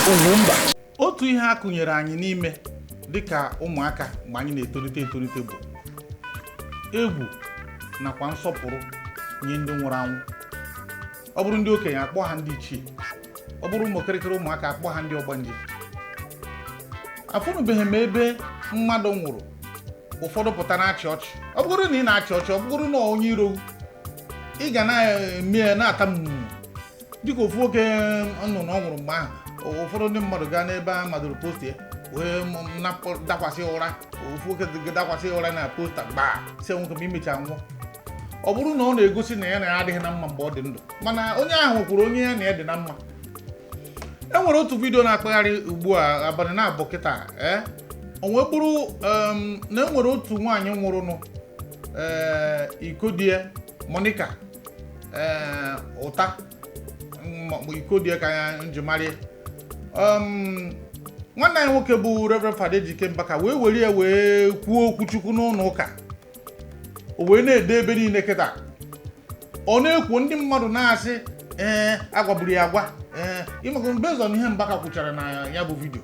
UGWUMBA. Otu ihe akụnyere anyị n'ime dịka ụmụaka mgbe anyị na-etolite bụ egwu nakwa nsọpụrụ nye ndị nwụrụ anwụ. Ọ bụrụ ndị okenye akpọ ha ndị ichie, ọ bụrụ ụmụkịrịkịrị ụmụaka akpọ ha ndị ọgbanje. Afụnụbeghị m ebe mmadụ nwụrụ ụfọdụ pụta na-achị ọchị. Ọ bụrụ na ị na-achị ọchị, ọ bụrụ na onye iro ị ga na-eme na-ata mmụọ dịka ofu nwoke nnụnụ ọ nwụrụ mgbe ahụ. Ụfọdụ ndị mmadụ gaa n'ebe a madụrụ post ya wee dakwasị ụra, ofu nwoke dakwasị ụra na posta gbaa si nwoke ma imecha nwụọ. Ọ bụrụ na ọ na-egosi na ya na ya adịghị na mma mgbe ọ dị ndụ, mana onye ahụ kwuru onye ya na ya dị na mma. E nwere otu vidio na-akpagharị ugbu a abalị na-abụ kịta o wee bụrụ na e nwere otu nwaanyị nwụrụnụ iko di ya Monica ụta iko di ya ka ya njimarie. Nwanne anyị nwoke bụ Reverend Fada Ejike Mbaka wee were ya wee kwuo okwuchukwu n'ụlọ ụka. O wee na-ede ebe niile kịta. Ọ na-ekwu ndị mmadụ na-asị agwagburu ya agwa. Ịmaka mbezo na ihe Mbaka kwuchara na ya bụ vidio.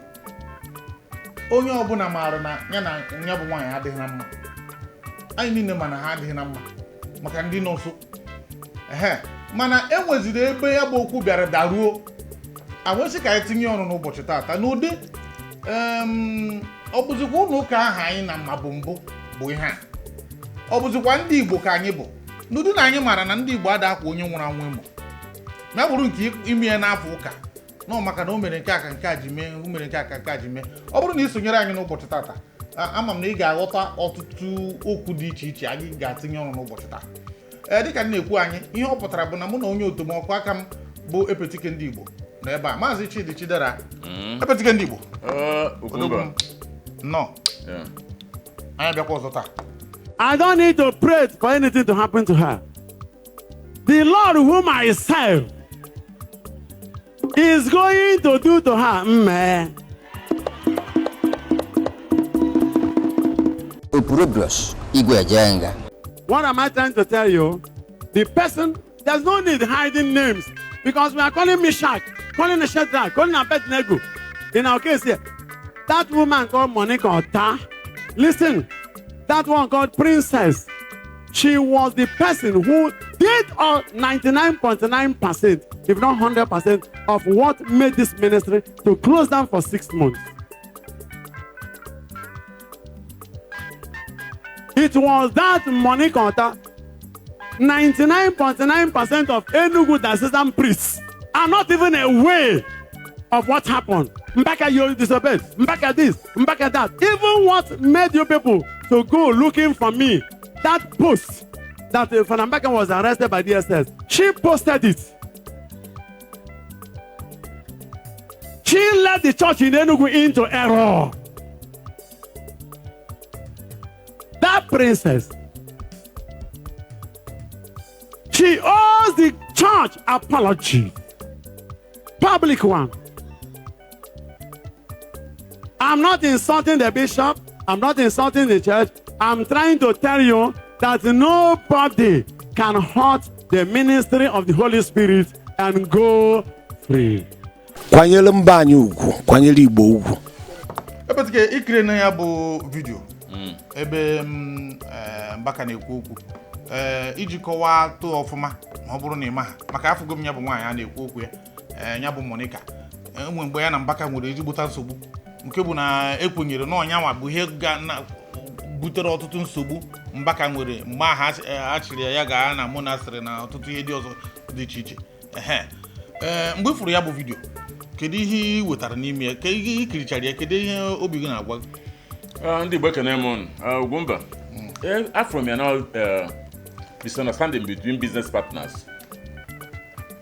Onye ọbụla maara na ya na ya bụ nwaanyị adịghị na mma. Anyị niile mana ha adịghị na mma maka ndị nọ nso. Mana enweziri ebe ya bụ okwu bịara daruo. Awesị ka anyị tinye ọnụ n'ụbọchị tata n'ụdị ọ bụzikwa ụlọ ụka ahụ anyị na mma bụ mbụ bụ ihe a. Ọ bụzikwa ndị Igbo ka anyị bụ n'ụdị na anyị maara na ndị Igbo ada akwa onye nwụrụ anwụ emo ma bụrụ nke ime ya n'afọ ụka nọ maka na o mere nke aka nke a ji mee, o mere nke aka nke a ji mee. Ọ bụrụ na ị sonyere anyị n'ụbọchị tata, ama m na ị ga-aghọta ọtụtụ okwu dị iche iche anyị ga-atinye ọnụ n'ụbọchị taa. Dịka m na-ekwu anyị, ihe ọ pụtara bụ na mụ na onye otomọkụ aka m bụ Epetike ndị Igbo n'ebe a, Maazị Chidi Chidera, Epetike ndị Igbo. No. Anyị bịakwa ọzọ taa. I don't need to pray for anything to happen to her. The Lord whom I serve is going to do to her. What am I trying to tell you? The person, there's no need hiding names because we are calling Meshach, calling Shadrach, calling Abednego. In our case here, that woman called Monica Ota, listen, that one called Princess, she was the person who did all 99.9%, if not 100%, of what made this ministry to close down for 6 months. It was that Monica Ota, 99.9% of Enugu Diocesan priests are not even aware of what happened. Mbaka, you disobeyed. Mbaka this, Mbaka that. Even what made you people to go looking for me, that post that Father Mbaka was arrested by DSS, she posted it. She led the church in Enugu into error. That princess, she owes the church apology. Public one. I'm not insulting the bishop. I'm not insulting the church. I'm trying to tell you that nobody can hurt the ministry of the Holy Spirit and go free. Kwanyere mba anyị ugwu, kwanyere Igbo ugwu. Epetike ikiri na ya bụ vidio ebe Mbaka na-ekwu okwu iji kọwaa tụ ọfụma ma ọ bụrụ na ịma ha maka afụgo m ya bụ nwaanyị a na-ekwu okwu ya bụ Monica. Enwe mgbe ya na Mbaka nwere ejigbota nsogbu nke bụ na ekwenyere na ọnyanwa bụ ihe butere ọtụtụ nsogbu Mbaka nwere mgbe ha chịrị ya gaa na monasịrị na ọtụtụ ihe dị ọzọ dị iche iche. Mgbe ifuru ya bụ vidio, kedu ihe ị wetara n'ime ya? Ka ihe ikirichara ya, kedu ihe obi gị na-agwa gị? Ndị Igbo ekene m UGWUMBA. Afro me now misunderstanding between business partners.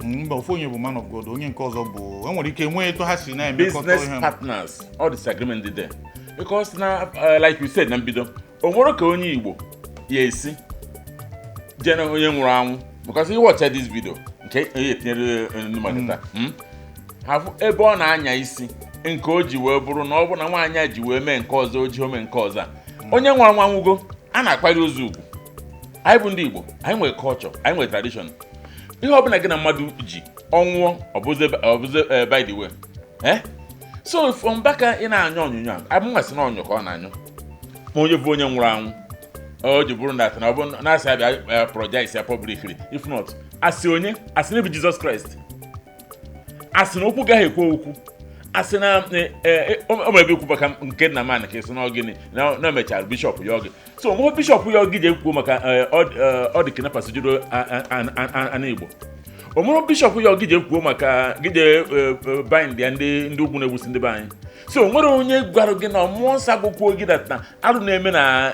Mba, ofu onye bụ man of God, onye nke ọzọ bụ enwere ike nwee eto ha si na-emekọta ihe. Business partners, all disagreement dị there. Because na like you said na mbido, o nwere ka onye Igbo ya esi jena onye nwụrụ anwụ. Because you watch this video, nke onye etinyere n'ụmụaka hafu ebe ọ na-anya isi nke o ji wee bụrụ na ọ bụ na nwaanyị ji wee mee nke ọzọ, o ji ome nke ọzọ. Onye nwụrụ anwụ anwụgo, a na-akpari ozu ugwu. Anyị bụ ndị Igbo, anyị nwere culture, anyị nwere tradition. Ihe ọbụla gị na mmadụ ji ọnwụọ ọbụze by the way So from Mbaka ị na-anyụ onyonyo a abụmasị na ọnyụ ka ọ na-anyụ ma onye bụ onye nwụrụ anwụ o ji bụrụ na ọ bụ na-asị abịa apologize ya publicly if not asị onye asị na bụ Jesus Christ asị na okwu gaghị ekwu okwu asị na o mebe ekwu maka nke nna man ka esi na ogini na mechara bishop ya oge so mgbe bishop ya oge je ekwu maka ọ dị kina pasujiro ana Igbo omuru bishop ya oge je ekwu maka gije bind ya ndị ugwu na-egbusi ndị be anyị so nwere onye gwara gị na mmụọ nsọ agụkwuo gị dat na arụ na-eme na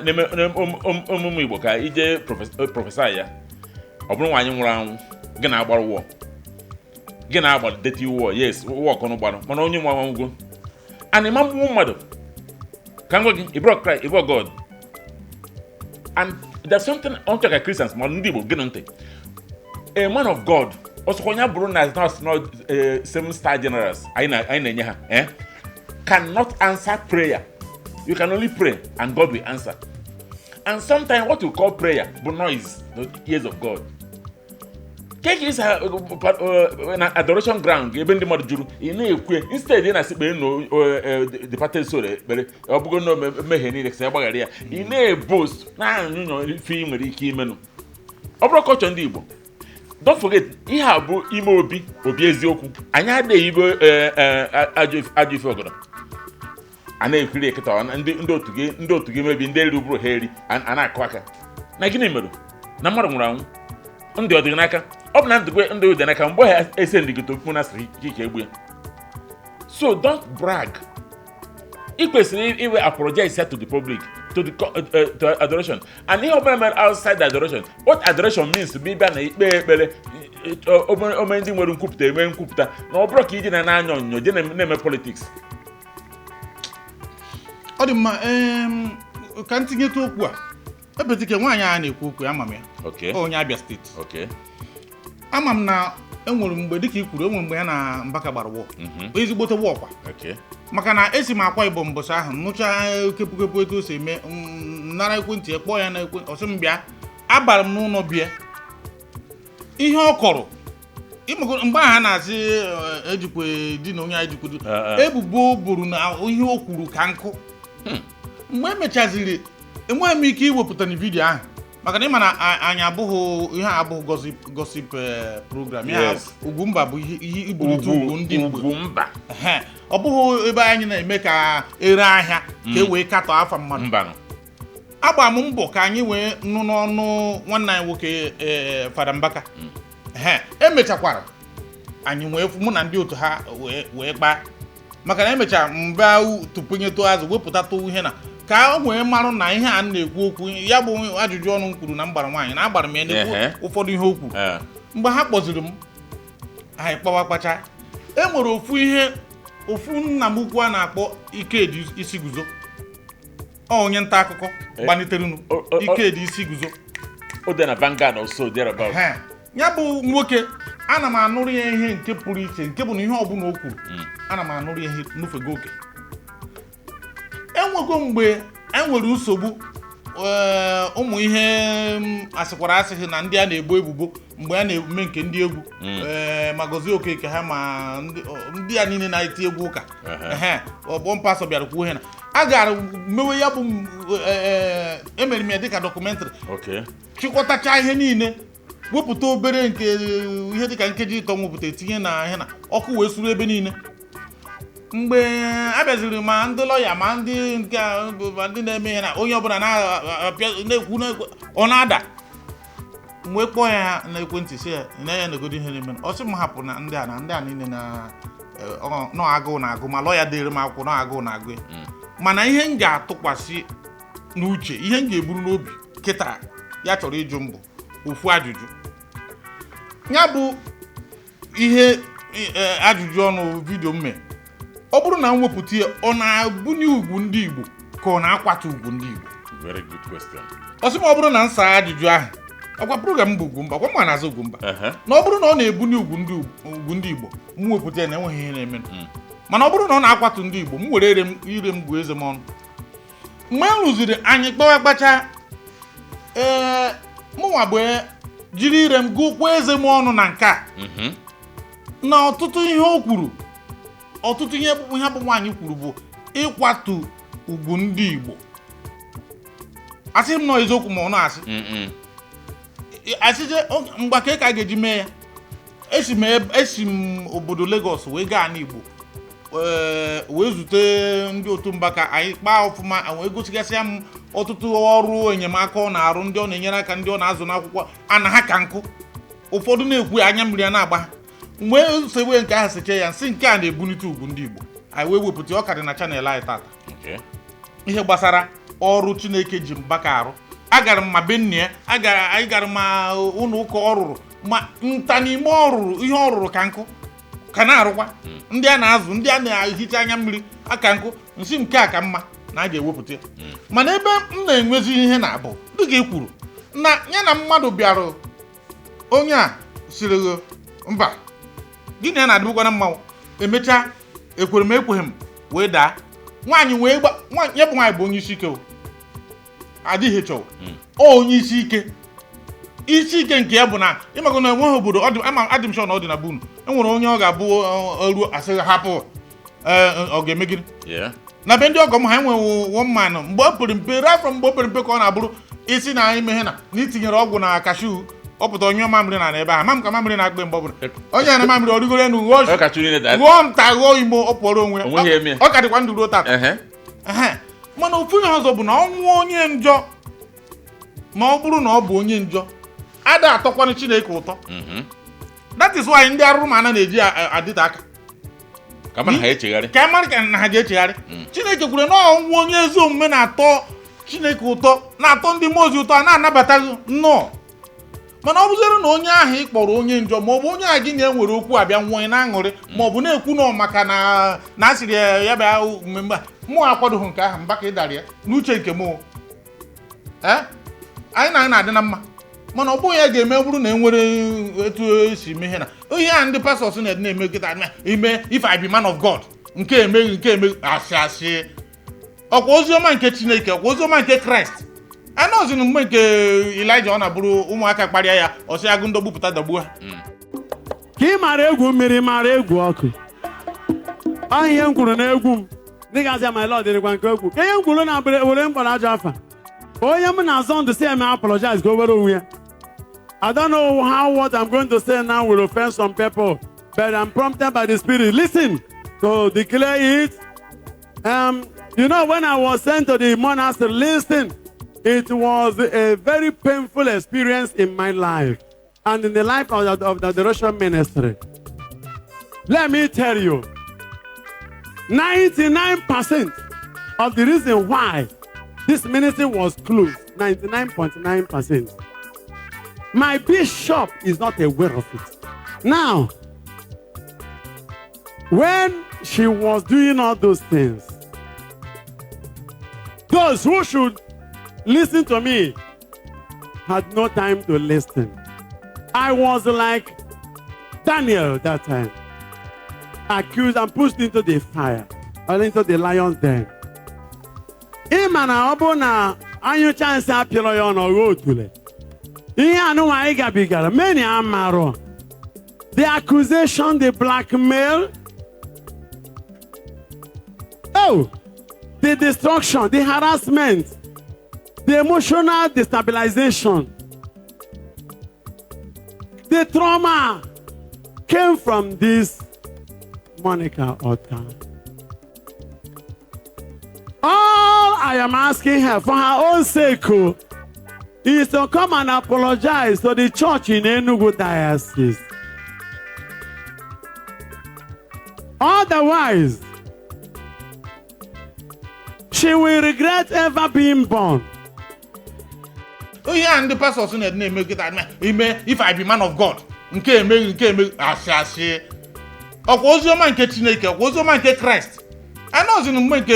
omume Igbo ka ije prọfesa ya ọ bụrụ nwaanyị nwụrụ anwụ gị na-agbara wọ gị na-agba dirty war yes war ọkọnụ gbara mana onye nwa anwụgo and ịma mmụọ mmadụ ka ngwa gị ibro cry ibro God and there's something on to Christians ma ndị Igbo gị na ntị a man of God ọsọkwa onye bụrụ na not 7-star generals anyị na-enye ha cannot answer prayer. You can only pray and God will answer. And sometimes what you call prayer but noise the ears of God. Cake is an adoration ground. Even the mother juru instead in a the pattern so but obugo no meheni the sabagaria in a boast na film with Kimeno. Obrokocho ndị Igbo. Don't forget, he have ime obi eziokwu. Anya de Igbo ajụ ogoro. Ana ekiri eketa ndị otu gị mebi ndị ruburu heri ana akwaka. Na gịnị mere? Na mmadụ nwụrụ anwụ. Ndị ọdịghị n'aka. Ọ bụ na ndị ụdị n'aka mgbe ha ese ndị gị topu na siri ike egbu ya. So don't brag. Ị kwesịrị iwe apologize to the public, to the adoration. And ihe ọbụla outside the adoration. What adoration means bụ ịbịa na ikpe ekpere ome ndị nwere nkwupụta eme nkwupụta na ọ bụrụ ka iji na-anya onyonyo je na-eme politics. Ọ dị mma ka ntinyetụ okwu a ebetike nwaanyị a na-ekwu okwu ama m ya. Okay. Onye Abia steeti. Okay. Ama m na enwere mgbe dịka ikwuru enwere mgbe ya na Mbaka gbara wọ ezigbote wọ kwa maka na esi m Akwa Ibom mbọsị ahụ nụcha kepụkepụ etu o si eme nara ekwentị kpọọ ya na ekwentị ọsị m bịa abara m n'ụlọ bịa ihe ọ kọrọ mgbe ha na-asị ejikwe di na onye ejikwedu ebubo buru na ihe o kwuru ka nkụ mgbe emechaziri enweghị m ike iwepụta na vidiyo ahụ maka na ịma na anyị abụghị ihe abụghị gossip program ya UGWUMBA bụ ihe iburite ugwu ndị UGWUMBA ọ bụghị ebe anyị na-eme ka ere ahịa ka e wee katọ afa mmadụ agba m mbọ ka anyị wee nụ n'ọnụ nwanne anyị nwoke Fada Mbaka emechakwara anyị wee mụ na ndị otu ha wee gbaa maka na emecha mba tụpụnyetụ azụ wepụtatụ ihe na ka o wee marụ na ihe a na-ekwu okwu ya bụ ajụjụ ọnụ m kwuru na mgbara nwaanyị na agbara m ya na-ekwu ụfọdụ ihe okwu mgbe ha kpọziri m anyị kpawa kpacha e nwere ofu nna m ukwu a na-akpọ Ikedi isi guzo onye nta akụkọ gbaniterenu Ikedi isi guzo o dị na Vanguard also there about ya bụ nwoke ana m anụrụ ya ihe nke pụrụ iche nke bụ na ihe ọbụla o kwuru ana m anụrụ ya ihe nufego oke enwego mgbe enwere nsogbu ụmụ ihe asịkwara asịghị na ndị a na-ebo ebubo mgbe a na-eme nke ndị egwu ma Gozie Okeke ha ma ndị a niile na-eti egwu ụka ọgbọmpasọ bịara kwuo ihe na a gara mewe ya bụ emere m ya dịka dọkụmentrị chịkọtacha ihe niile wepụta obere nke ihe dịka nkeji ịtọ nwepụta etinye na ihe na ọkụ wee suru ebe niile mgbe abịaziri ma ndị lọya ma ndị nke ndị na-eme ihe na onye ọbụla na-ekwu ọ na-ada mgbe kpọọ ya na ekwentị si ya na ya na-egodo ihe na-eme ọ sị m hapụ na ndị a niile na agụụ na-agụ ma lọya dịrị m akwụkwọ na agụụ na-agụ ya mana ihe m ga-atụkwasị n'uche ihe m ga-eburu n'obi kịta ya chọrọ ịjụ mbụ ofu ajụjụ ya bụ ihe ajụjụ ọnụ vidiyo mme ọ bụrụ na m wepụta ya ọ na-abụnye ugwu ndị Igbo ka ọ na-akwatu ugwu ndị Igbo? Very good question. Ọ sị ma ọ bụrụ na nsa ajụjụ ahụ ọkwa program bụ UGWUMBA ọkwa mma na-aza UGWUMBA na ọ bụrụ na ọ na-ebunye ugwu ndị Igbo m wepụta ya na enweghị ihe na-eme mana ọ bụrụ na ọ na-akwatu ndị Igbo m were ire m bụ eze m ọnụ mgbe m rụziri anyị kpawa kpacha mụnwa bụ jiri ire m gụkwa eze m ọnụ na nke a na ọtụtụ ihe o kwuru ọtụtụ ihe bụ nwaanyị kwuru bụ ịkwatu ugwu ndị Igbo. Asị m nọ eziokwu ma ọ na-asị asịje Mbaka ka a ga-eji mee ya. Esi m obodo Lagos wee gaa n'Igbo wee zute ndị otu Mbaka, anyị kpaa ọfụma, wee gosigasịa m ọtụtụ ọrụ enyemaka ọ na-arụ, ndị ọ na-enyere aka, ndị ọ na-azụ n'akwụkwọ ana ha ka nkụ. Ụfọdụ na-ekwu anya mmiri na-agba ha. Mgbe sewe nke ahụ seche ya nsị nke a na-ebunite ugwu ndị Igbo, anyị wee wepụta ọka dị na chanel anyị tata. Ihe gbasara ọrụ Chineke ji Mbaka arụ. Agara m ma be nne ya, anyị gara ma ụlọ ụka ọ rụrụ, ma nta n'ime ọ rụrụ ihe ọ rụrụ ka nkụ ka na-arụkwa. Ndị a na-azụ, ndị a na-ehicha anya mmiri aka nkụ, nsị nke a ka mma na a ga-ewepụta. Mana ebe m na-enwezi ihe na-abụ dịka e kwuru na ya na mmadụ bịara, onye a siri mba gịnị ya na-adịbụkwa na mmanwụ, emechaa ekwere m ekweghị m wee daa. Nwaanyị wee ya bụ nwaanyị bụ onye isi ike, adịghị chọọ onye isi ike. Isi ike nke ya bụ na ịmago na enweghị obodo adị m sure na ọ dị na bunu enwere onye ọ ga-abụ ruo asị hapụ ọ ga-eme gịnị na be ndị ọgọ m ha enweghị one man mgbe o pere mpe rafọ mgbe o pere mpe ka ọ na-abụrụ isi na ime ihe na itinyere ọgwụ na kashu ọ pụta onye mamịrị na ebe a ma m ka mamịrị na-agbe mgbe ọ bụla onye na mamịrị origoro enu ghụọ nta ghụọ imo ọ pụọrọ onwe ya ọ ka dịkwa ndụ ruo tata. Mana ofu ihe ọzọ bụ na ọnwụ onye njọ, ma ọ bụrụ na ọ bụ onye njọ, ada atọkwanụ Chineke ụtọ. That is why ndị arụrụ mana na-eji adịte aka ka mara na ha ga-echegharị. Chineke kwuru na ọnwụ onye ezi omume na-atọ Chineke ụtọ, na-atọ ndị mmụọ ozi ụtọ, a na-anabataghị nnọọ. Mana ọ bụzere na onye ahụ ị kpọrọ onye njọ, ma ọ bụ onye ahụ gị na-enwere okwu abịa nwụọ na-aṅụrị, ma ọ bụ na-ekwu nọ maka na asịrị ya bịa mmemme a, mụ akwadoghị nke ahụ, Mbaka ịdara ya n'uche nke mụ. Anyị na-adị na mma, mana ọ bụghị ya ga-eme bụrụ na enwere etu esi eme ihe na ihe a ndị pastọs na-eme kịta ime if I be man of God nke emeghị asị ọkwa oziọma nke Chineke, ọkwa oziọma nke Kraịst. Anọzinu mgbe nke Elijah ọ na-abụrụ ụmụaka kparịa ya ọsị agụ ndọgbu pụta dagbuo ha. Ka ị mara egwu mmiri mara egwu ọkụ. Ọ ihe m kwuru na egwu m dịgasị my Lord dịrịkwa nke egwu. Ka ihe m kwuru na were mkpọrọ ajọ afa onye m na-azọ ndụ si eme apologize ka o were onwe ya. I don't know what I'm going to say now will offend some people, but I'm prompted by the Spirit. Listen, to declare it. You know, when I was sent to the monastery, listen, it was a very painful experience in my life and in the life of the adoration ministry. Let me tell you, 99% of the reason why this ministry was closed, 99.9%. My bishop is not aware of it. Now, when she was doing all those things, those who should listen to me had no time to listen. I was like Daniel that time, accused and pushed into the fire, or into the lion's den. Imana obona anyu chance apilo yo no rotule. Ihe anu wa iga bigara many amaro. The accusation, the blackmail, the destruction, the harassment, the emotional destabilization, the trauma came from this Monica altar. All I am asking her for her own sake is to come and apologize to the church in Enugu Diocese. Otherwise, she will regret ever being born. Oh yeah, and the pastor na-eme if I be man of God. Nke eme asị. Ọkwa oziọma nke Chineke, ọkwa oziọma nke Kraịst. Anọzinu mgbe nke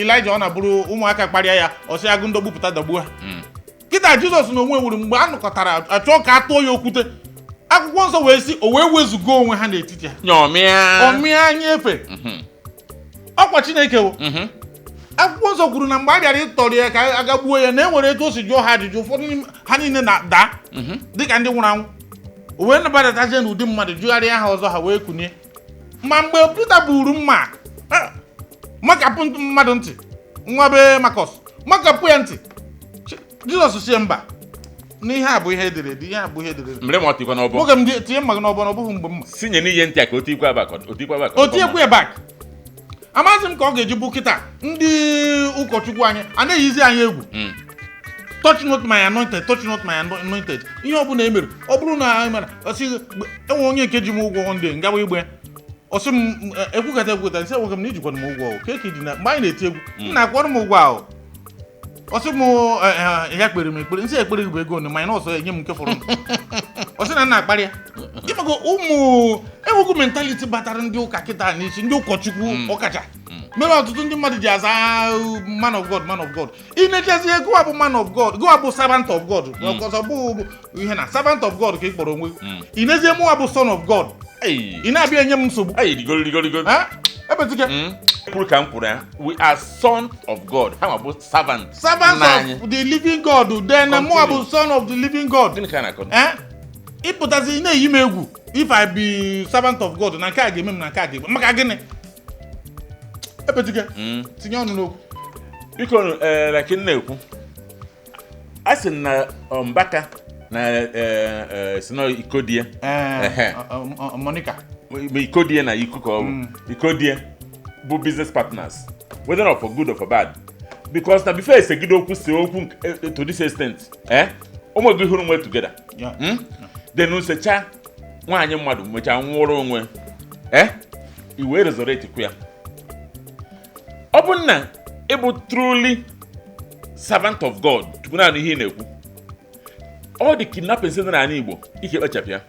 Elijah ọ na-abụrụ ụmụaka kparịa ya ọsị agụ ndọgbu pụta dagbuo ha. Kịta Jizọs na onwe wuru mgbe a nụkọtara achọ ka atụọ ya okwute. Akwụkwọ nsọ wee sị o wee wezugo onwe ha n'etiti ha. Ọmịa anya efe. Ọkwa Chineke wo. Akwụkwọ nsọ kwuru na mgbe a bịara ịtọrọ ya ka aga gbuo ya na enwere etu o si jụọ ha ajụjụ ụfọdụ ha niile na-daa dịka ndị nwụrụ anwụ. O wee nabatazie n'ụdị mmadụ jụgharịa ha ọzọ ha wee kunye. ma mgbe Peter buru mma makapụ mmadụ ntị nwa be Marcus makapụ ya ntị Jizọs sie mba n'ihe a bụ ihe ederede ihe a bụ ihe ederede mre ma otikwa n'ọbọ oge m tinye mma n'ọbọ na ọ bụghị mgbe mma sinye n'ihe ntị a ka otikwa bak otiekwu ya bak amaghịzi m ka ọ ga-eji bụ kịta ndị ụkọchukwu anyị a na-eyizi anyị egwu touch not my anointed touch not my anointed ihe ọbụla emere ọ bụrụ na enwe onye nke ji m ụgwọ ndị ngawa igbe ọsị m ekwukata nsị enweghị m na ijikwana m ụgwọ ka eke dị na mgbe anyị na-eti egwu m na-akwọrọ m ụgwọ ahụ ọsị m ya kpere m ekpere nsị ekpere bụ ego na manya ọsọ enye m nke fọrọ ọsị na nna akparị ya ịmago ụmụ enwego mentality batara ndị ụka kịta n'isi ndị ụkọchukwu ọkacha mere ọtụtụ ndị mmadụ ji aza man of God ị na-echezi gụwa bụ man of God gụwa bụ servant of God ọzọ bụ ihe na servant of God ka ị kpọrọ onwe ị na-ezie mụwa bụ son of God ị na-abịa enye m nsogbu ebetike kwuru ka m kwuru ya we are sons of God ha bụ servants of the living God then mụwa bụ son of the living God gịnị ka na-akọ ịpụtazi na-eyi m egwu if I be servant of God na nke a ga-eme m na nke a ga-eme maka gịnị ebetike tinye ọnụ n'okwu biko like na-ekwu a sị na Mbaka na sino Ikodie Monica Ikodie na Iku ka ọ bụ Ikodie bụ business partners whether not for good or for bad because na before esegide okwu si okwu to this extent ụmụ gị hụrụ nwe together then nsecha nwaanyị mmadụ mechaa nwụrụ onwe iwe resurrect kwa ya ọ bụ na ịbụ truly servant of God tupu na ihe na-ekwu all the kidnappings dị n'ala Igbo ike ekpechapụ ya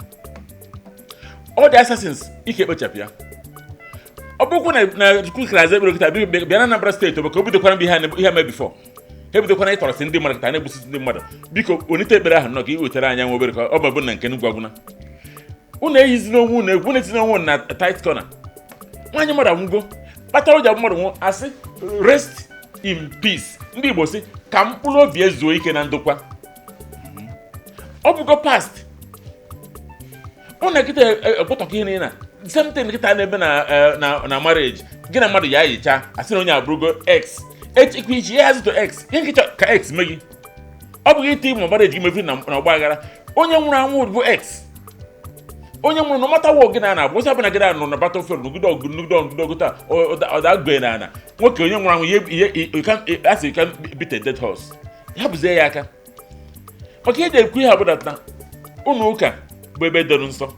all the assassins ike ekpechapụ ya ọ bụkwa na kwukirazi ekpere kịta bịa na Anambra steeti bụ ka o bidokwana bụ ihe mee bifọ ha ebidokwana ịtọrọsị ndị mmadụ kịta na-egbusisi ndị mmadụ biko onite ekpere ahụ nọ ka iwetara anya nwa obere ka ọ bụ na nke gwagwuna unu eyizina onwe unu egwu na-etinye onwe na tight corner nwaanyị mmadụ anwụgo kpatara ụja mmadụ nwụ asị rest in peace ndị Igbo sị ka mkpụrụ obi ezuo ike na ndokwa ọ bụgo past ụnụ kịta ekpọtọkọ ihe niile na something nkịta na-ebe na marriage gị na mmadụ ya yicha asị na onye abụrụgo x echekwa ichi ihe hazito x ihe nkịcha ka x mee gị ọ bụghị ite ma marriage gị mebiri na ọgba aghara onye nwụrụ anwụ bụ x onye nwụrụ na mata wọ gị na ana bụ osi abụna gị na nọ na battlefield nugide ọgụ taa ọ dagbe na ana nwoke onye nwụrụ anwụ ihe asị you can beat a dead horse ya bụzie ya aka maka ihe ekwu ihe abụda taa ụnụ ụka bụ ebe doro nsọ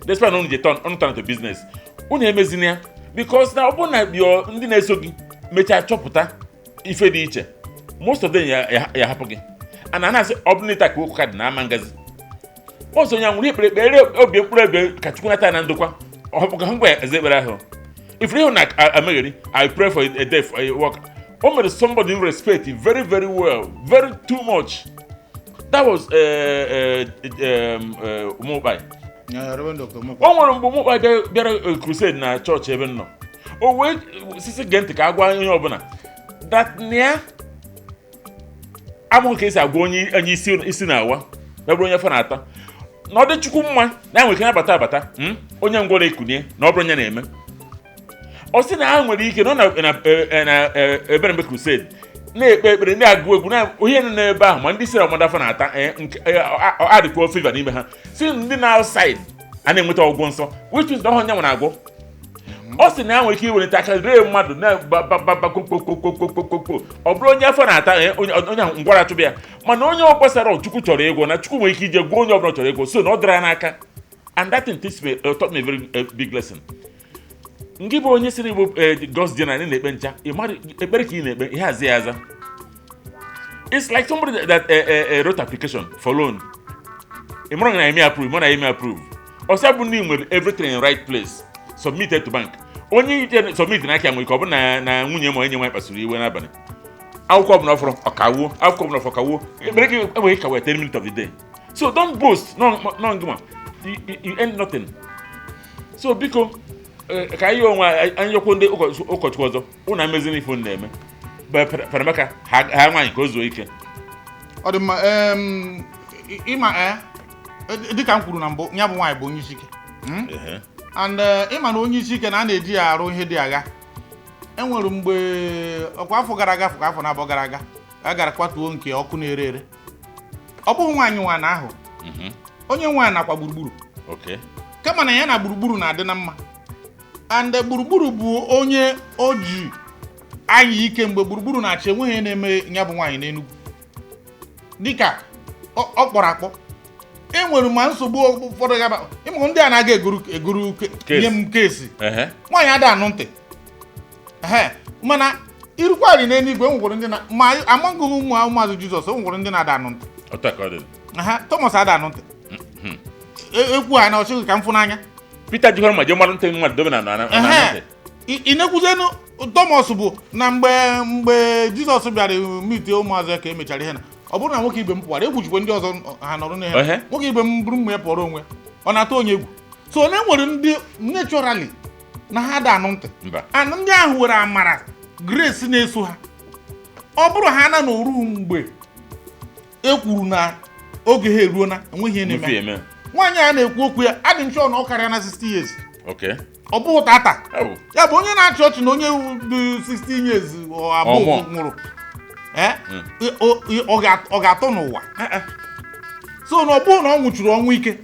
despite na ụnụ je ọnụ turn to business ụnụ emezina ya because na ọ bụrụ na ndị na-eso gị mechaa chọpụta ife dị iche most of them ya hapụ gị ana na-asị ọ bụrụ na ịta ka okwu ka dị na ama ngazi ọzọ onye nwụrụ ekpere obi mkpụrụ ebe ka Chukwu nata na ndokwa ọhụpụ ka ha ngwa eze ekpere ahụ if you na amegheri I pray for a day for a work o mere somebody in respect very very well very too much that was Umukpai o nwere mgbe Umukpai bịara crusade na chọọchị ebe nọ o wee sisi gee ntị ka a gwa onye ọbụla that nia amụghị ka esi agwa onye isi na-awa ebe onye fa na-ata na ọ dị Chukwu mma na enwere ike abata onye ngwọrọ ekunie na ọ bụrụ onye na-eme ọ sị na ha nwere ike nọ na ebere mbe crusade na-ekpe ekpere na-agụ egwu na onye nọ n'ebe ahụ ma ndị siri ọmada fa na-ata adịkwa fiva n'ime ha si ndị na outside a na-enweta ọgwụgwọ nsọ which is na onye nwere agwọ ọ sị na ha nwere ike iwelite aka ree mmadụ na-babababakokokokokokoko ọ bụrụ onye afọ na-ata onye ngwara chụbụ ya mana onye ọ gbasara Chukwu chọrọ ego na Chukwu nwere ike ije gwa onye ọbụla chọrọ ego so na ọ dara n'aka and that thing taught me a very big lesson. Ngị bụ onye siri bụ God's General na-ekpe ncha ekpere ka ị na-ekpe ihe aza ya aza. It's like somebody that wrote application for loan. Ịmụrụ na eme approve, mụ na eme approve. Ọsọ bụ ndị nwere everything in right place. Submitted to bank. Onye ije submit na aka nwere ka ọ bụ na nwunye ma onye nwaanyị kpasuru iwe n'abalị. Akwụkwọ ọbụla ọfọrọ ọkawuo, akwụkwọ ọbụla ọfọrọ ọkawuo. Ekpere gị enweghị ka wee 10 minutes of the day. So don't boast, no ngịma. You end nothing. So biko ka anyị onwe anyị yọkwo ndị ụkọchukwu ọzọ ụnụ amezina ife na-eme Mbaka ha nwaanyị ka o zuo ike. Ọ dị mma ịma dịka m kwuru na mbụ ya bụ nwaanyị bụ onye isi ike and ịma na onye isi ike na a na-eji ya arụ ihe dị agha. Enwere mgbe ọkwa afọ gara aga afọ na-abọ gara aga a gara kwatuo nke ọkụ na-ere ere. Ọ bụghị nwaanyị nwaanyị ahụ. Onye nwaanyị nakwa gburugburu. Okay. Kama na ya na gburugburu na-adị na mma. And gburugburu bụ onye oji anyị ike mgbe gburugburu na-achị enweghị na-eme ya bụ nwaanyị n'Enugu. Dịka ọ kpọrọ akpọ. Enwere ma nsogbu ụfọdụ gaba. Ịmụ ndị a na-aga eguru nye m kesi. Nwaanyị ada anụ ntị. Mana irukwari n'eluigwe nwere ndị na ma among ụmụazụ Jizọs nwere ndị na-ada anụ ntị. Thomas ada anụ ntị. Ekwu ha na ọchịghị ka mfụ n'anya. Peter jikwara ma je mmadụ ntị mmadụ dobe na ntị. Ị na-ekwuzenu Thomas bụ na mgbe Jizọs bịara mite ụmụazụ ka emechara ihe na ọ bụrụ na nwoke ibe m pụwara egwu jikwa ndị ọzọ ha nọrọ n'ihe. Nwoke ibe m bụrụ mma ya pụọrọ onwe ọ na-atụ onye egwu. So na enwere ndị naturally na ha da anụ ntị. And ndị ahụ nwere amara grace na-eso ha. Ọ bụrụ ha na n'oru mgbe ekwuru na oge ha eruo na enweghị ihe na-eme. Nwaanyị a na-ekwu okwu ya adị m sure na ọ karịa na 60 years. Okay. Ọ bụghị tata. Ya bụ onye na-achị ọchị na onye dị 16 years abụọ nwụrụ. Ọ ga-atọ n'ụwa. So na ọ bụrụ na ọ nwụchuru ọnwụ ike,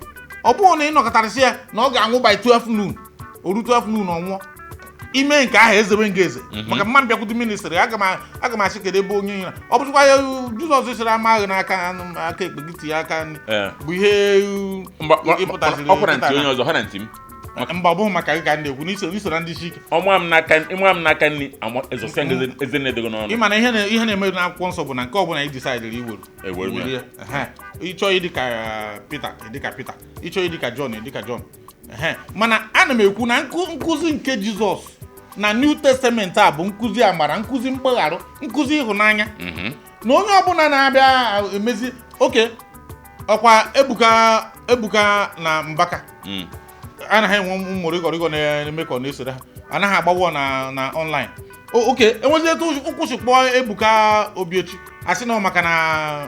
ọ bụrụ na ị nọkọtarịsị ya na ọ ga-anwụ by 12 noon, oru 12 noon ọnwụọ. Ime nke ahụ ezewe nga eze maka mmadụ bịakwute ministri aga m achị kedu ebe onye na ọ bụzikwa ya Jizọs siri amaghị n'aka ekpe gị tinye aka bụ ihe ịpụtaziri onye ọzọ ha na ntị m mba ọ bụghị maka gị ka ndị ekwu n'iso na ndị isi ike ịma m n'aka nri ezosia eze na-edego n'ọnụ. Ịma na ihe na-eme n'akwụkwọ nsọ bụ na nke ọbụla ị disaidịrị iwere ya. Ịchọ ịdịka Pita ịchọ ịdịka Jọn. Mana ana m ekwu na nkụzi nke Jizọs na New Testament a bụ nkụzi amara, nkụzi mkpegharụ, nkụzi ịhụnanya. Na onye ọbụla na-abịa emezi oke ọkwa Ebuka na Mbaka anaghị enwe ụmụ rigọrigọ na-eme ka ọ na-esore ha, anaghị agbawo na online. Oke enwezi etu ụkwụsị kpọọ Ebuka Obiechi asị na maka na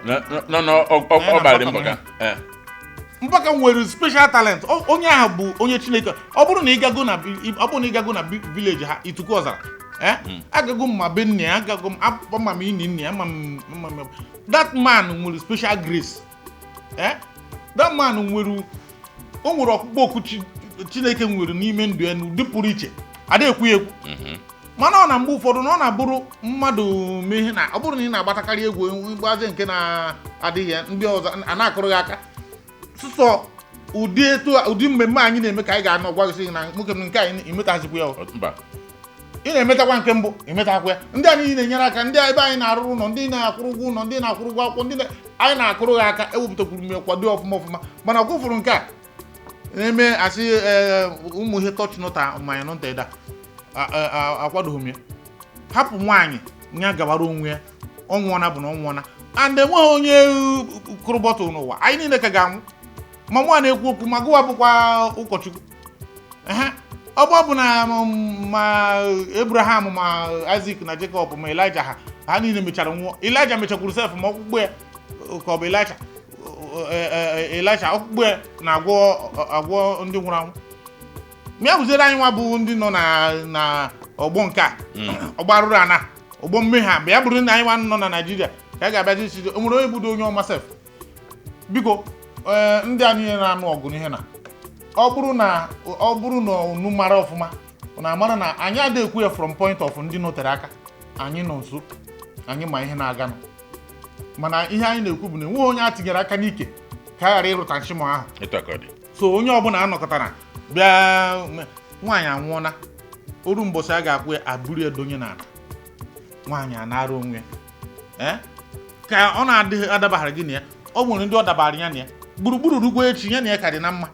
Mbaka nwere special talent. Onye ahụ bụ onye Chineke. Ọ bụrụ na ị gago na village ha Ituku Ọzara agago m ma be nne ya agago m akpọ ma ini nne ya that man nwere special grace. That man nwere ọkpụkpọ oku Chineke nwere n'ime ndụ ya n'ụdị pụrụ iche ada ekwu ekwu. Mana ọ na mgbe ụfọdụ na ọ na-abụrụ mmadụ mee na ọ bụrụ na ị na-agbatakarị egwu mgbaze nke na-adịghị ya ndị ọzọ a na-akụrụ gị aka sụsọ ụdị mmemme anyị na-eme ka anyị ga-anọ gwa gị na nwoke m nke anyị imetazikwa ya. Ị na-emetakwa nke mbụ imetakwa ya. Ndị anyị na-enyere aka ndị ebe anyị na-arụrụ ụlọ, ndị na-akwụrụ ụgwọ ụlọ, ndị na-akwụrụ ụgwọ akwụkwọ, ndị anyị na-akụrụ ha aka ewepụtakwuru m ya kwado ọfụma. Mana ọ kwụfụrụ nke a na-eme asị ụmụ ihe tọch nọta mmanya nọta ịda akwadoghị m ya. Hapụ nwaanyị ya gabara onwe ya. Ọ nwụọna bụ na ọ nwụọna and enweghị onye kụrụ bọtụl n'ụwa. Anyị niile ka ga-anwụ ma nwa na-ekwu okwu ma gụwa bụkwa ụkọchukwu. Ọ bụ na ma Abraham ma Isaac na Jacob ma Elijah ha niile mechara nwụọ. Elijah mechakwuru sef ma ọkpụkpụ ya ka ọ bụ Elisha ọkpụkpụ ya na-agwọ ndị nwụrụ anwụ. Ma ya bụziere anyị nwa bụ ndị nọ na ọgbọ nke a ọgbọ arụrụ ana ọgbọ mmehie mgbe ya bụrụ na anyị nwa nọ na Naịjirịa ka a ga-abịa jisi o nwere onye budo onye ọma sef. Biko ndị a niile na-anụ ọgụ n'ihe na ọ bụrụ na unu mara ọfụma na-amara na anyị adịghị ekwu ya from point of ndị notere aka anyị nọ nso anyị ma ihe na-aganụ. Mana ihe anyị na-ekwu bụ na enweghị onye a tinyere aka n'ike ka a ghara ịrụta nshimo ahụ. So onye ọbụla anọkọtara bịa nwaanyị anwụọna oru mbọsị a ga-akwụ ya abụrụ ya donye n'ala nwaanyị anara onwe ka ọ na-adịghị adabaghara gị na ya. Ọ nwere ndị ọ dabara ya na ya gburugburu rugwo echi ya na ya ka dị na mma.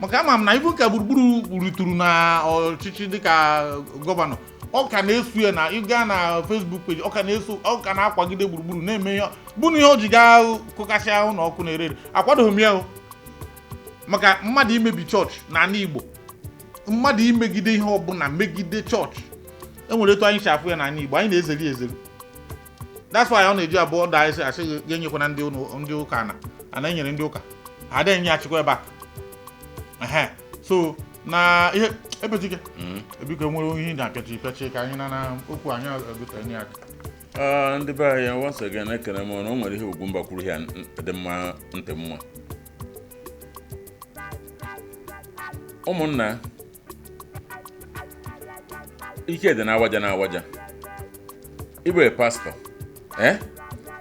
Maka ama m na ibu ka gburugburu rituru na ọchịchị dịka gọvanọ ọ ka na-eso ya na ịga na Facebook page ọ ka na-akwagide gburugburu na-eme ya bụ na ihe o ji gaa kụkasịa ụlọ ọkụ na-ere akwadoghị m ya maka mmadụ imebi chọọchị n'ala Igbo, mmadụ imegide ihe ọbụla megide chọọchị enwere etu anyị si afụ ya n'ala Igbo anyị na-ezeri ezeri. That's why ọ na-eji abụọ da isi asị ga-enyekwana ndị ụka na ana enyere ndị ụka ada enye achịkwa ebe a. So so na ihe ebetike ebiko nwere ihe na-apịachi ka anyị na okwu anyị agụtara aka ndị be anyị once again ekele m na o nwere ihe Ugwumba kwuru ya dị mma ntị mma ụmụnna ike dị na-awaja ịbụ pastọ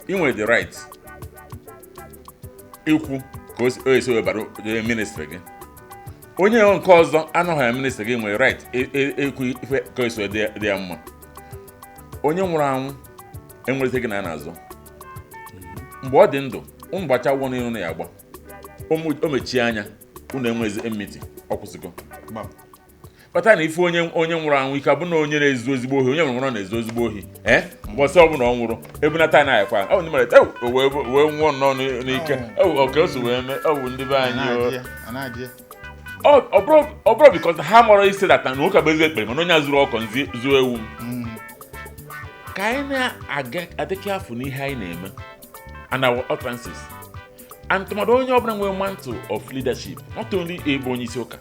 ị nwere the right ikwu ka o esi webara ministry gị onye nke ọzọ anọghị na ministry gị nwere right ikwu ife ka o esi dị ya mma onye nwụrụ anwụ enwerite gị na n'azụ mgbe ọ dị ndụ ụmụ gbacha wụ n'iru na ya agba o mechie anya unu enwezi emiti ọ kwụsịgo kpata na ife onye nwụrụ anwụ ike abụ na onye na-ezu ezigbo ohi onye nwụrụ na-ezu ezigbo ohi mbọsị ọ bụla ọ nwụrụ ebunata na ayakwa ọ ndị mere wee nwụọ nnọọ n'ike oke o si wee mee ọ bụ ndị be anyị ọ bụrụ bikọs ha mọrọ isi data na ụka bụ ezi ekpere mana onye a zuru ọkọ zuo ewu ka anyị na-adịkị afọ n'ihe anyị na-eme and our utterances and tụmadụ onye ọbụla nwere mantle of leadership not only ebe onye isi ụka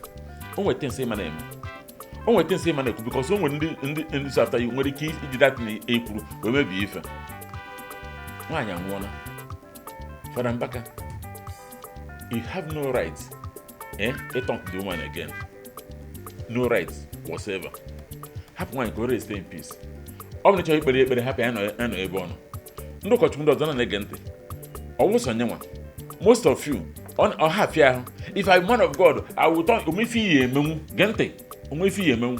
o nweta nsị ma na-eme o nweta nsị ma na-ekwu because o nwere ndị so after you nwere ike iji dat na ekwuru wee mebie ife nwaanyị anwụọla Fada Mbaka you have no right to talk to the woman again no right whatsoever hapụ nwaanyị ka o rest in peace ọ bụ na chọrọ ekpere hapụ ya nọ ebe ọ nọ ndị ụkọchukwu ndị ọzọ na-ege ntị ọwụsọ nyenwa most of you ọha afịa ahụ if I'm man of God I will talk omefe ihe emenwu gee ntị omefe ihe emenwu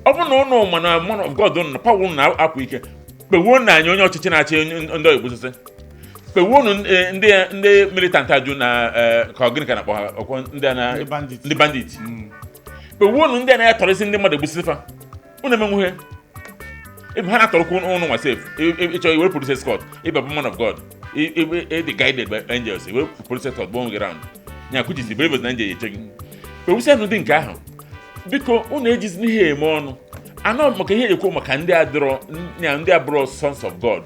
ọ bụ na ụnụ ma na man of God na pawụl na-apụ ike kpewuo na anyị onye ọchịchị na-achị ndị oyibo sisi kpewuo ndị militant ajụ na ka ọ gịnị ka na-akpọ ha ọkwọ ndị bandit kpewuo ndị a na-atọrịsị ndị mmadụ egbusisifa unu emenwuhe ebe ha na-atọrọkwu ụnụ nwa sef ịchọ iwere police escort ịba bụ man of God the guided by angels iwere police escort bụ onwe round nya kwuchisi believers na angel eche gị ewusi anụ dị nke ahụ biko unu ejizi n'ihe eme ọnụ anọ maka ihe ekwu maka ndị adịrọ ndị abụrụ sons of God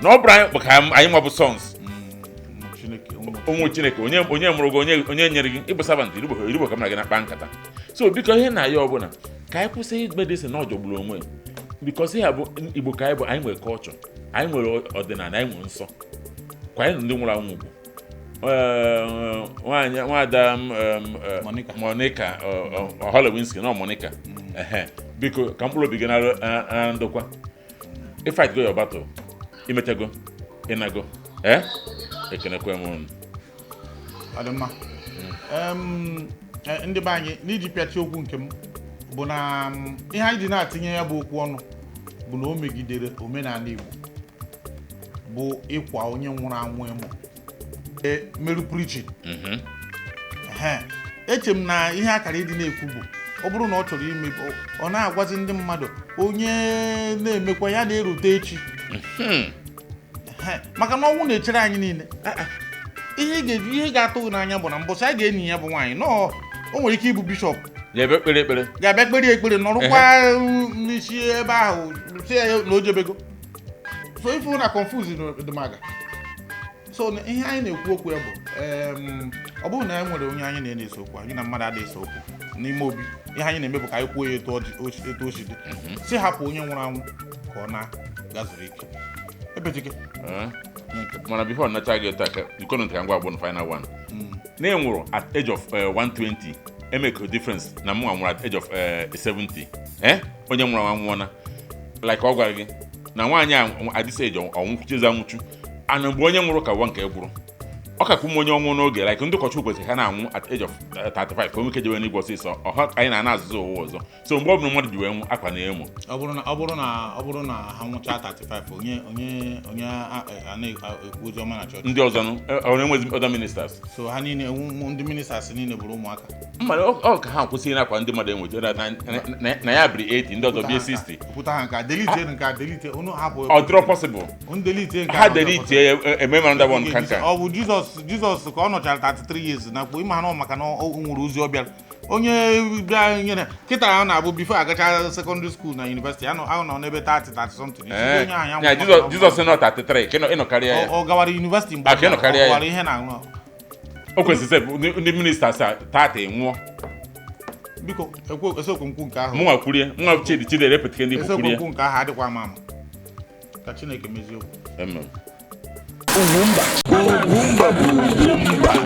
na ọ bụrụ anyị maka anyị nwa bụ sons ụmụ Chineke onye mụrụ gị onye nyere gị ịbụ servant irigbo ka mara gị na-akpa nkata so biko ihe na ya ọbụla ka anyị kwụsị imedisi na ọ jọgburu onwe because ihe bụ Igbo ka anyị nwere culture anyị nwere ọdịnala anyị nwere nsọ kwa anyị ndị nwụrụ anwụ bụ nwaada Monica Holowinski na Monica biko ka mkpụrụ obi gị na ndokwa fight go your battle imetago ịnago ekenekwe m unu adịmma ndị be anyị n'iji pịachi okwu nke m bụ na ihe anyị ji na-atinye ya bụ okwu ọnụ bụ na o megidere omenala Igbo bụ ịkwa onye nwụrụ anwụ emo meru preaching eche m na ihe akara ịdị na-ekwu bụ ọ bụrụ na ọ chọrọ ime ọ na-agwazi ndị mmadụ onye na-emekwa ya na-erute echi maka na ọnwụ na-echere anyị niile ihe ga-atụ n'anya bụ na mbọchị anyị ga-enyi ya bụ nwaanyị nọọ o nwere ike ịbụ bishọp ga-abịa kpere ekpere nọrụkwa n'isi ebe ahụ si ya na o jebego so ifu na confuse dịmaga so ihe anyị na-ekwu okwu ya bụ ọ bụrụ na e nwere onye anyị na-eso okwu anyị na mmadụ adịghị eso okwu n'ime obi ihe anyị na-eme bụ ka anyị kwuo ya etu o si dị si hapụ onye nwụrụ anwụ ka ọ na-gazuru ike ebetike mana before nacha gị taa ikono ka ngwa agbụ na final one na enwụrụ at age of 120 make a difference na mụ nwụrụ at age of 70 onye nwụrụ anwụ na like ọ gwara gị na nwaanyị at this age ọnwụchizi anwụchu ana mgbe onye nwụrụ ka ụwa nke gburu ọ ka kwụ m onye ọnwụ n'oge like ndị ụkọchukwu kwesịrị ha na-anwụ at age of 35 ka onweke jewe n'igwe ọsịsọ ọha anyị na azụzụ ụwa ọzọ so mgbe ọ bụrụ mmadụ ji wee nwụ akwa na emo ọ bụrụ na ha nwụcha 35 onye a na-ekwu ozi ọma na chọọchị ndị ọzọ ọ na-enwezi other ministers so ha niile ndị ministers niile bụrụ ụmụaka mmadụ ọ ka ha kwụsị nakwa ndị mmadụ enwechara na ya biri 80 ndị ọzọ bie 60 pụta ha nka delete unu hapụ ọ dịrọ possible ha delete eme mara ndị one kanka ọ bụ Jizọs ka ọ nọchara 33 years na kpo ịma ha maka na o nwere ozi ọ bịara onye bịa nyere kịta ya na-abụ before agacha secondary school na university ahụ nọ n'ebe 30 something Jizọs nọ 33 ịnọ karịa ya ọ gawara university mgbe ọ gawara ihe na o kwesịrị ndị minista tata nwụọ biko eziokwu nkwu nke ahụ mụnwa kwurie nwa Chidi repụtike ndị eziokwu kwurie nkwu nke ahụ adịkwa ama ka Chineke mezie okwu amen Ugwumba. Ugwumba bụ Ugwumba.